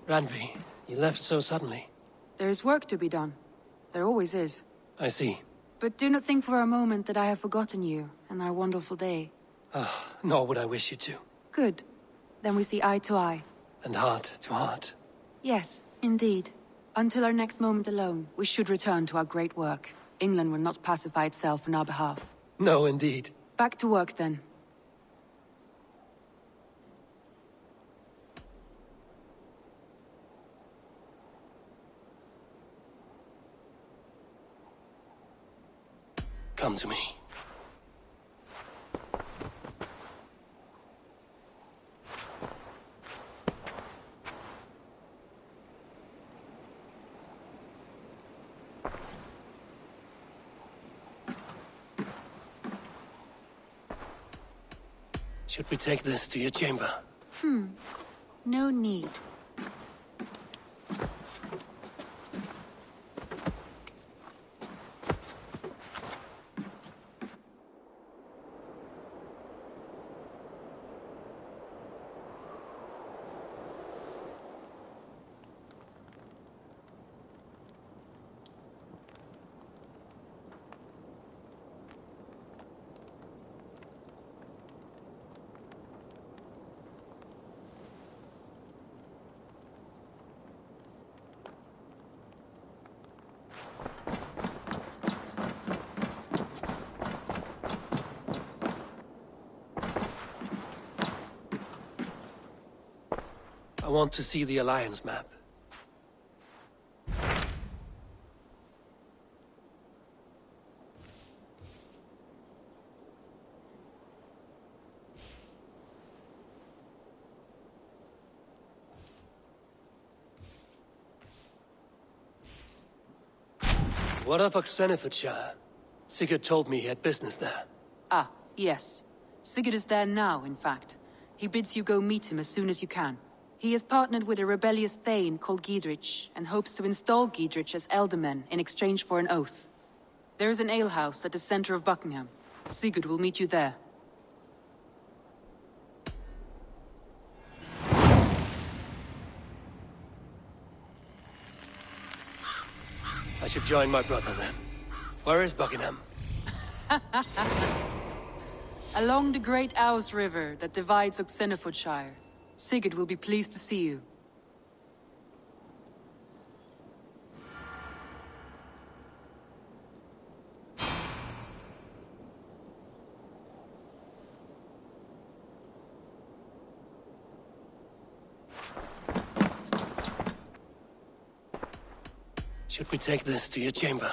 Randvi, you left so suddenly. There is work to be done. There always is. I see. But do not think for a moment that I have forgotten you and our wonderful day. Nor would I wish you to. Good. Then we see eye to eye. And heart to heart. Yes, indeed. Until our next moment alone, we should return to our great work. England will not pacify itself on our behalf. No, indeed. Back to work, then. Come to me. Should we take this to your chamber? No need. I want to see the Alliance map. What of Oxenfordshire? Sigurd told me he had business there. Ah, yes. Sigurd is there now, in fact. He bids you go meet him as soon as you can. He has partnered with a rebellious thane called Giedrich, and hopes to install Giedrich as Elderman in exchange for an oath. There is an alehouse at the center of Buckingham. Sigurd will meet you there. I should join my brother then. Where is Buckingham? Along the great Ouse River that divides Oxenfordshire. Sigurd will be pleased to see you. Should we take this to your chamber?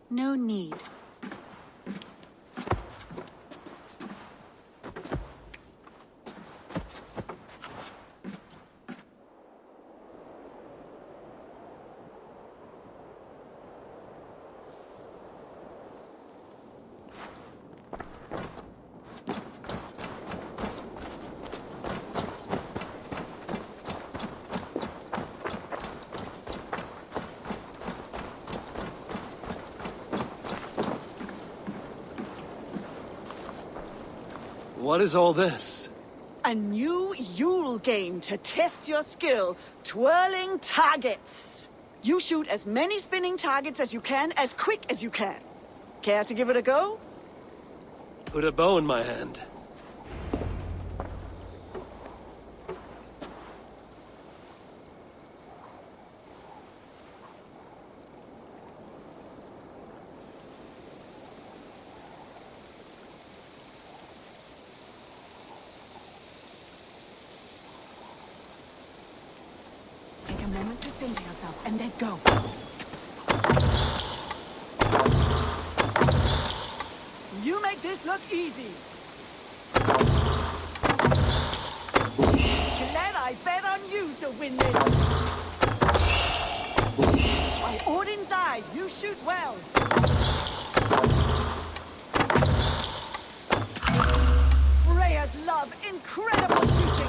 No need. What is all this? A new Yule game to test your skill, twirling targets. You shoot as many spinning targets as you can, as quick as you can. Care to give it a go? Put a bow in my hand. Take a moment to center yourself, and then go. You make this look easy. Glad I bet on you to win this. By Odin's eye, you shoot well. Freya's love, incredible shooting.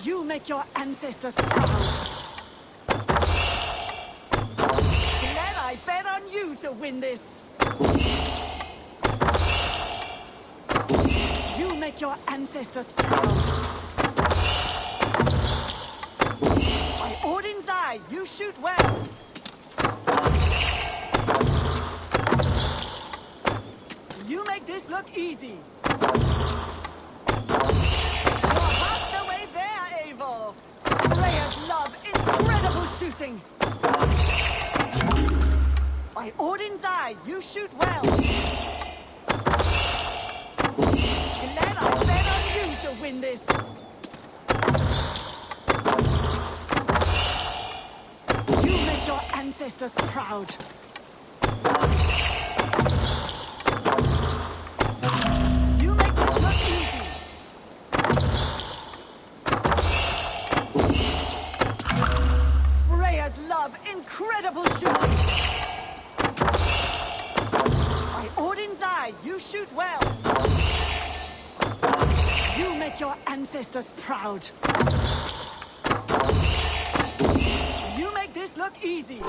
You make your ancestors proud. Glad I bet on you to win this. You You make your ancestors proud. By Odin's eye, you shoot well. You make this look easy. You're half the way there, Eivor. Players love incredible shooting. By Odin's eye, you shoot well. And then I bet on you to win this. You make your ancestors proud. You make this look easy. Freya's love incredible shooting. By Odin's eye, you shoot well. You make your ancestors proud. You make this look easy.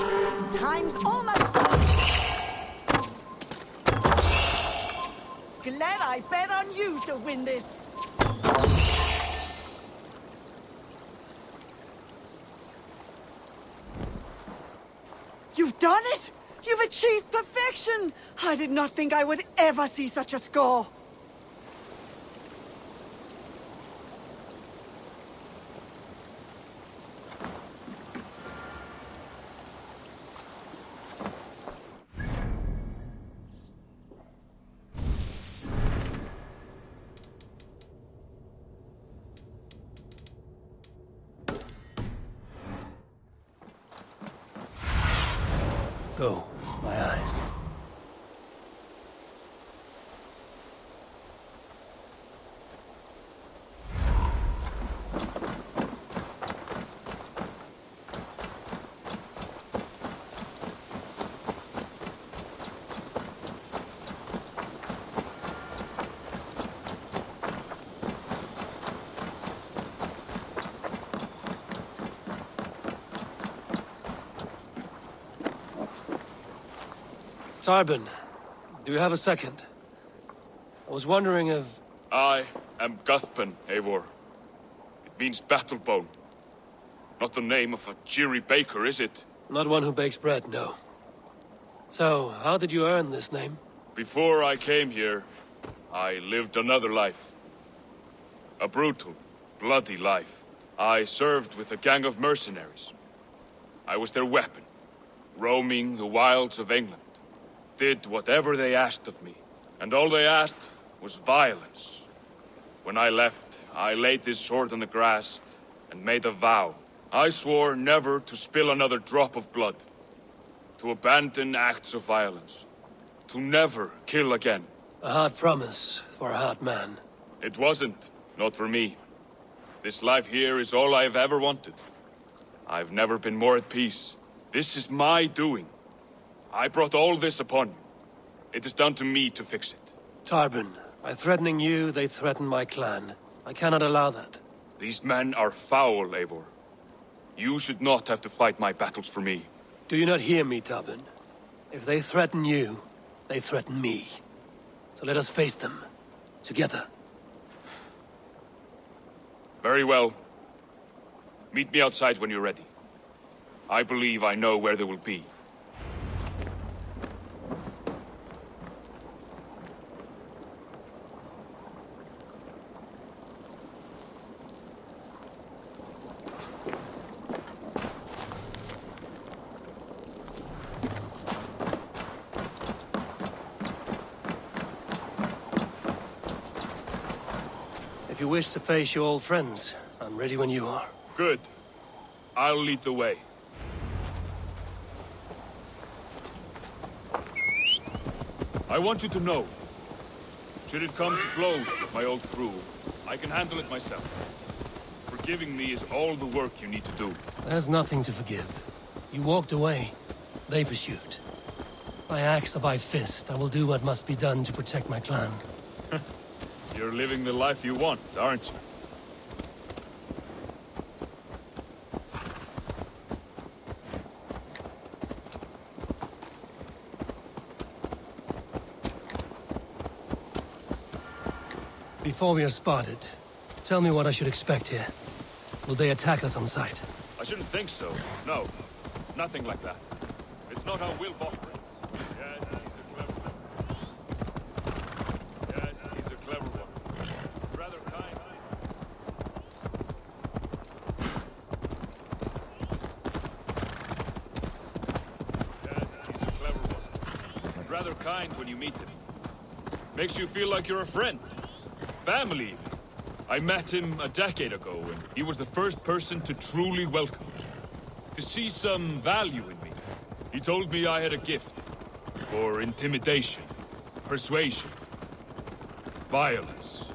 Time's almost up. Glad I bet on you to win this. You've done it! You've achieved perfection! I did not think I would ever see such a score. Go, my eyes. Tarbin, do you have a second? I was wondering if... I am Guthpen, Eivor. It means battlebone. Not the name of a cheery baker, is it? Not one who bakes bread, no. So, how did you earn this name? Before I came here, I lived another life. A brutal, bloody life. I served with a gang of mercenaries. I was their weapon, roaming the wilds of England. Did whatever they asked of me, and all they asked was violence. When I left, I laid this sword on the grass and made a vow. I swore never to spill another drop of blood, to abandon acts of violence, to never kill again. A hard promise for a hard man. It wasn't, not for me. This life here is all I've ever wanted. I've never been more at peace. This is my doing. I brought all this upon you. It is down to me to fix it. Tarbin, by threatening you, they threaten my clan. I cannot allow that. These men are foul, Eivor. You should not have to fight my battles for me. Do you not hear me, Tarbin? If they threaten you, they threaten me. So let us face them. Together. Very well. Meet me outside when you're ready. I believe I know where they will be. If you wish to face your old friends, I'm ready when you are. Good. I'll lead the way. I want you to know, should it come to blows with my old crew, I can handle it myself. Forgiving me is all the work you need to do. There's nothing to forgive. You walked away. They pursued. By axe or by fist, I will do what must be done to protect my clan. You're living the life you want, aren't you? Before we are spotted, tell me what I should expect here. Will they attack us on sight? I shouldn't think so. No. Nothing like that. It's not how Wilf operates. Yes, he's a clever one. Rather kind. Yes, he's a clever one. Rather kind when you meet him. Makes you feel like you're a friend. Family, even. I met him a decade ago, and he was the first person to truly welcome me. To see some value in me. He told me I had a gift. For intimidation, persuasion, violence.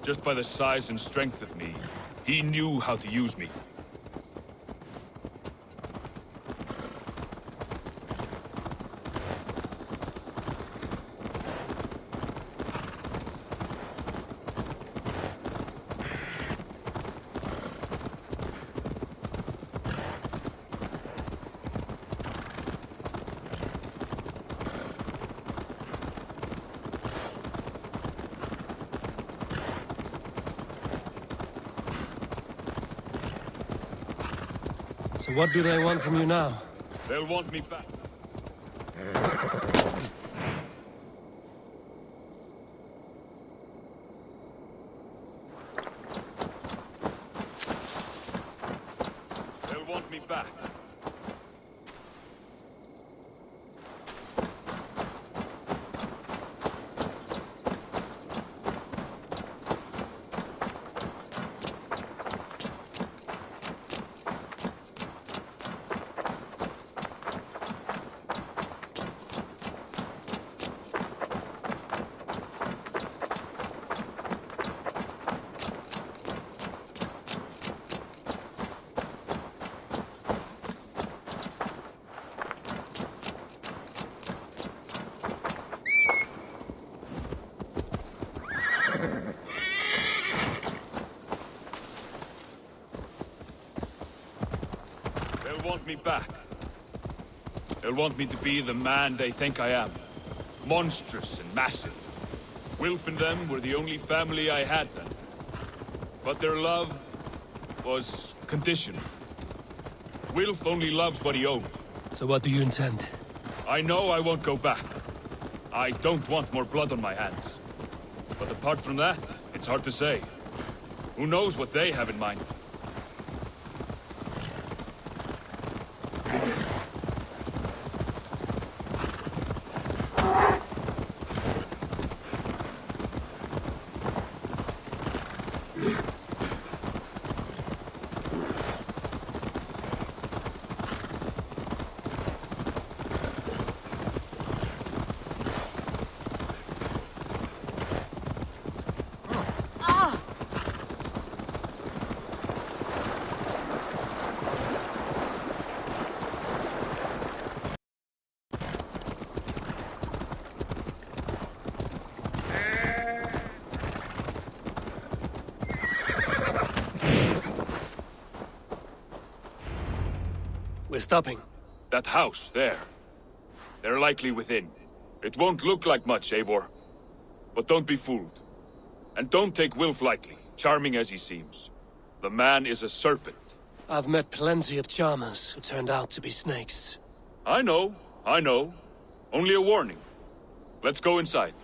Just by the size and strength of me, he knew how to use me. So what do they want from you now? They'll want me back. They'll want me back. They'll want me back. They'll want me to be the man they think I am. Monstrous and massive. Wilf and them were the only family I had then. But their love was conditional. Wilf only loves what he owns. So what do you intend? I know I won't go back. I don't want more blood on my hands. But apart from that, it's hard to say. Who knows what they have in mind? We're stopping. That house, there. They're likely within. It won't look like much, Eivor. But don't be fooled. And don't take Wilf lightly, charming as he seems. The man is a serpent. I've met plenty of charmers who turned out to be snakes. I know. Only a warning. Let's go inside.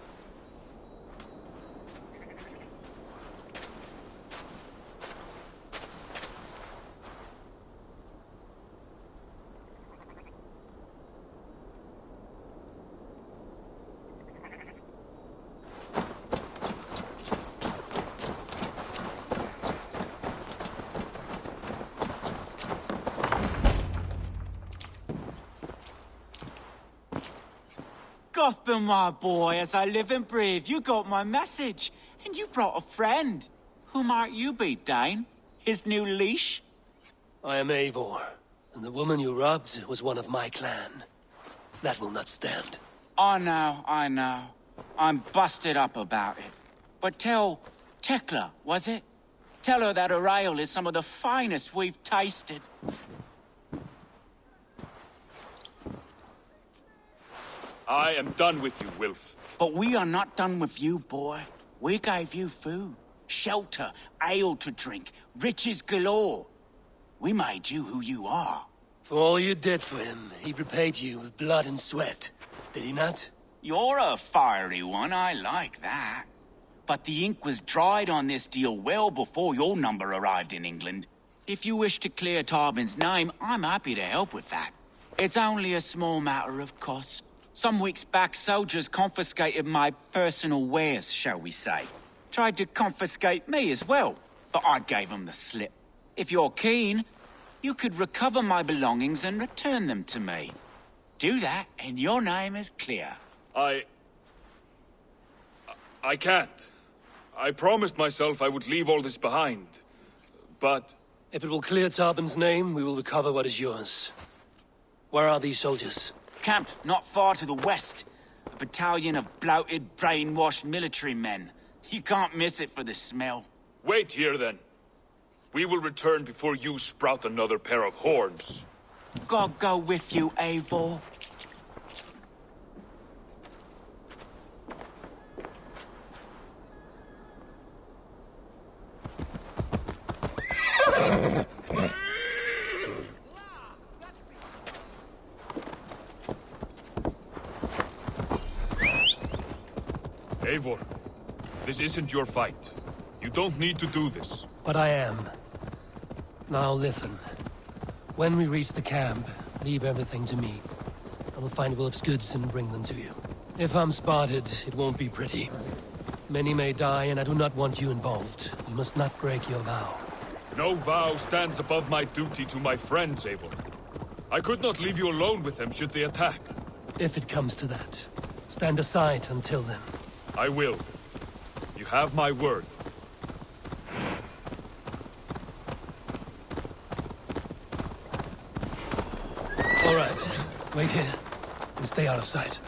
Gothbin, my boy, as I live and breathe, you got my message. And you brought a friend. Who might you be, Dane? His new leash? I am Eivor, and the woman you robbed was one of my clan. That will not stand. I know. I'm busted up about it. But tell Tekla, was it? Tell her that her ale is some of the finest we've tasted. I am done with you, Wilf. But we are not done with you, boy. We gave you food, shelter, ale to drink, riches galore. We made you who you are. For all you did for him, he repaid you with blood and sweat. Did he not? You're a fiery one, I like that. But the ink was dried on this deal well before your number arrived in England. If you wish to clear Tarbin's name, I'm happy to help with that. It's only a small matter of cost. Some weeks back, soldiers confiscated my personal wares, shall we say. Tried to confiscate me as well, but I gave them the slip. If you're keen, you could recover my belongings and return them to me. Do that, and your name is clear. I can't. I promised myself I would leave all this behind. But... If it will clear Tarbin's name, we will recover what is yours. Where are these soldiers? Camped not far to the west. A battalion of bloated, brainwashed military men. You can't miss it for the smell. wait here then. We will return before you sprout another pair of horns. God go with you, Eivor. Eivor, this isn't your fight. You don't need to do this. But I am. Now listen. When we reach the camp, leave everything to me. I will find Wolf's goods and bring them to you. If I'm spotted, it won't be pretty. Many may die, and I do not want you involved. You must not break your vow. No vow stands above my duty to my friends, Eivor. I could not leave you alone with them should they attack. If it comes to that, stand aside until then. I will. You have my word. All right. Wait here and stay out of sight.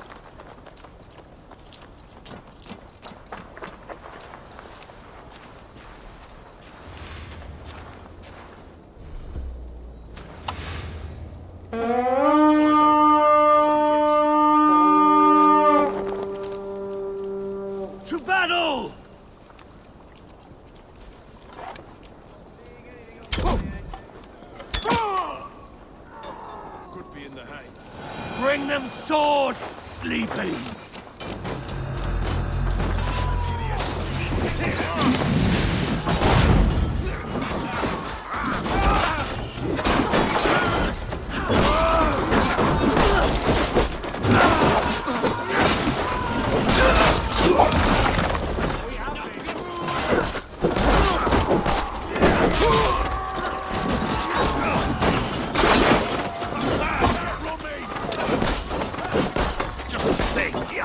To battle! Could be in the hay. Bring them swords, sleeping! Just say, yeah.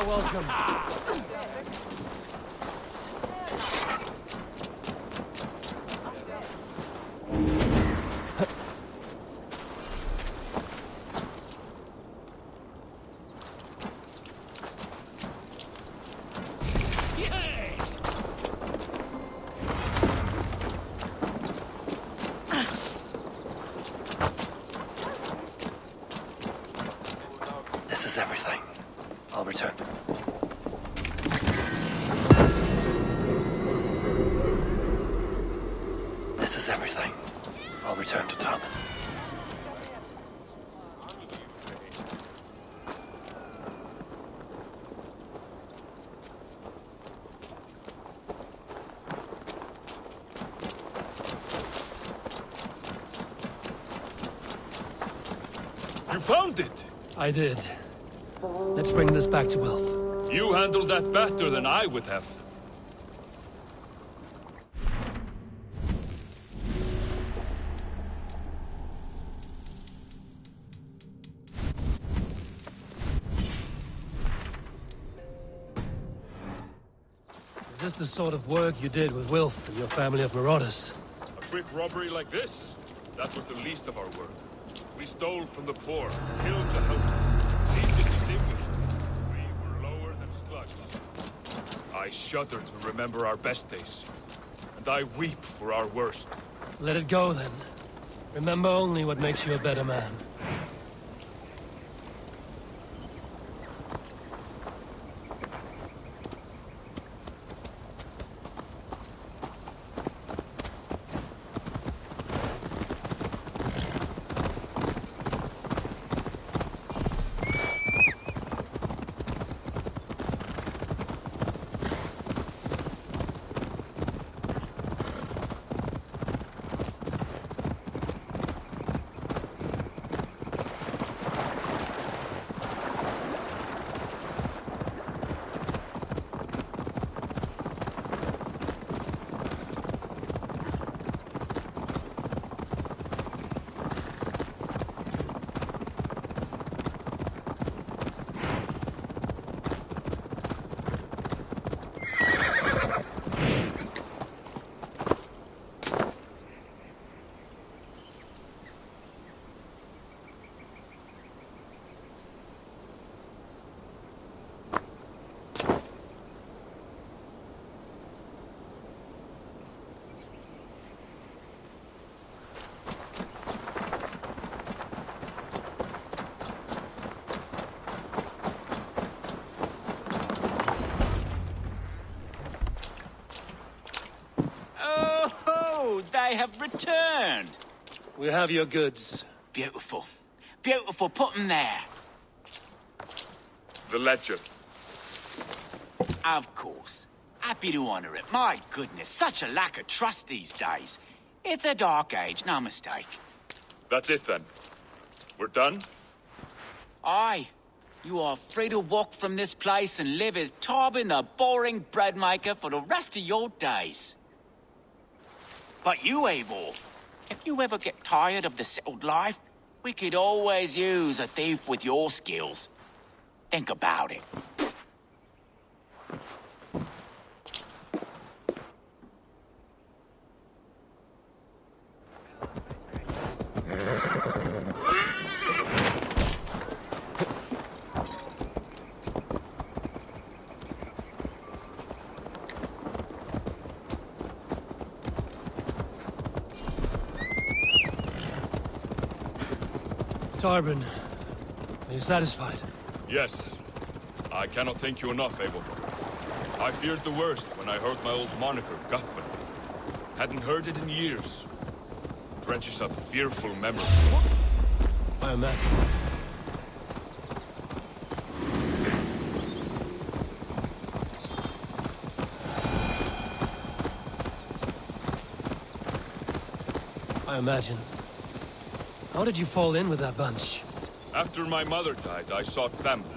You're welcome. This is everything. I'll return. This is everything. I'll return to Tommen. You found it! I did. Let's bring this back to Wilf. You handled that better than I would have. Is this the sort of work you did with Wilf and your family of marauders? A quick robbery like this? That was the least of our work. We stole from the poor, killed the helpless, seized extinguished. We were lower than slugs. I shudder to remember our best days, and I weep for our worst. Let it go, then. Remember only what makes you a better man. They have returned. We have your goods. Beautiful. Beautiful. Put them there. The ledger. Of course. Happy to honor it. My goodness, such a lack of trust these days. It's a dark age, no mistake. That's it then. We're done? Aye. You are free to walk from this place and live as Tobin the boring bread maker for the rest of your days. But you, Eivor, if you ever get tired of the settled life, we could always use a thief with your skills. Think about it. Tarbin, are you satisfied? Yes. I cannot thank you enough, Eivor. I feared the worst when I heard my old moniker, Guthman. Hadn't heard it in years. Drenches up fearful memories. I imagine. I imagine. How did you fall in with that bunch? After my mother died, I sought family.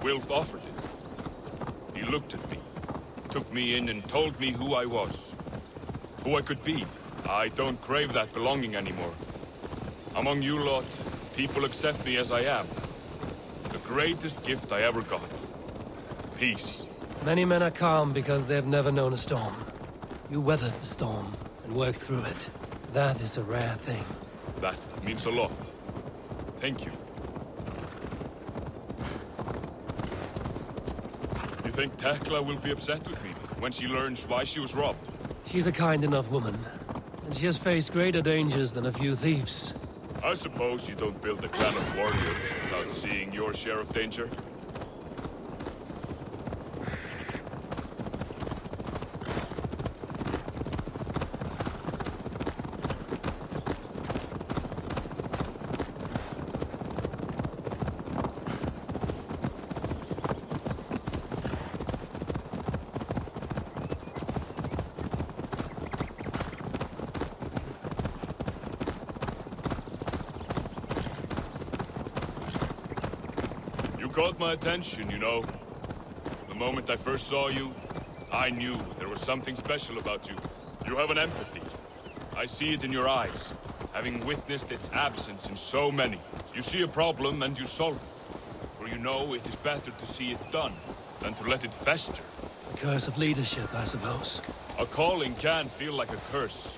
Wilf offered it. He looked at me, took me in and told me who I was. Who I could be. I don't crave that belonging anymore. Among you lot, people accept me as I am. The greatest gift I ever got. peace. Many men are calm because they've never known a storm. You weathered the storm and worked through it. That is a rare thing. That means a lot. Thank you. You think Tekla will be upset with me when she learns why she was robbed? She's a kind enough woman, and she has faced greater dangers than a few thieves. I suppose you don't build a clan of warriors without seeing your share of danger? You caught my attention, you know. The moment I first saw you, I knew there was something special about you. You have an empathy. I see it in your eyes, having witnessed its absence in so many. You see a problem and you solve it. For you know it is better to see it done than to let it fester. The curse of leadership, I suppose. A calling can feel like a curse,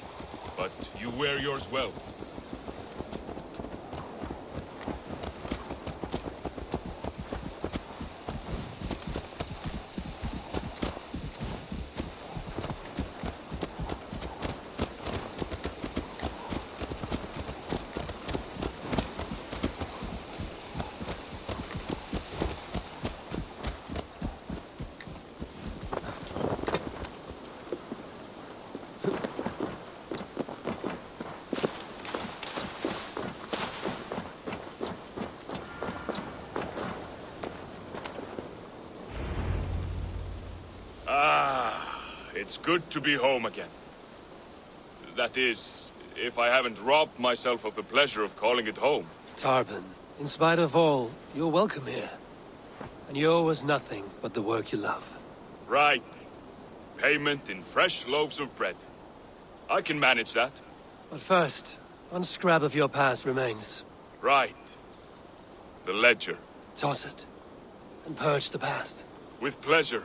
but you wear yours well. It's good to be home again. That is, if I haven't robbed myself of the pleasure of calling it home. Tarban, in spite of all, you're welcome here. And you owe us nothing but the work you love. Right. Payment in fresh loaves of bread. I can manage that. But first, one scrap of your past remains. Right. The ledger. Toss it, and purge the past. With pleasure.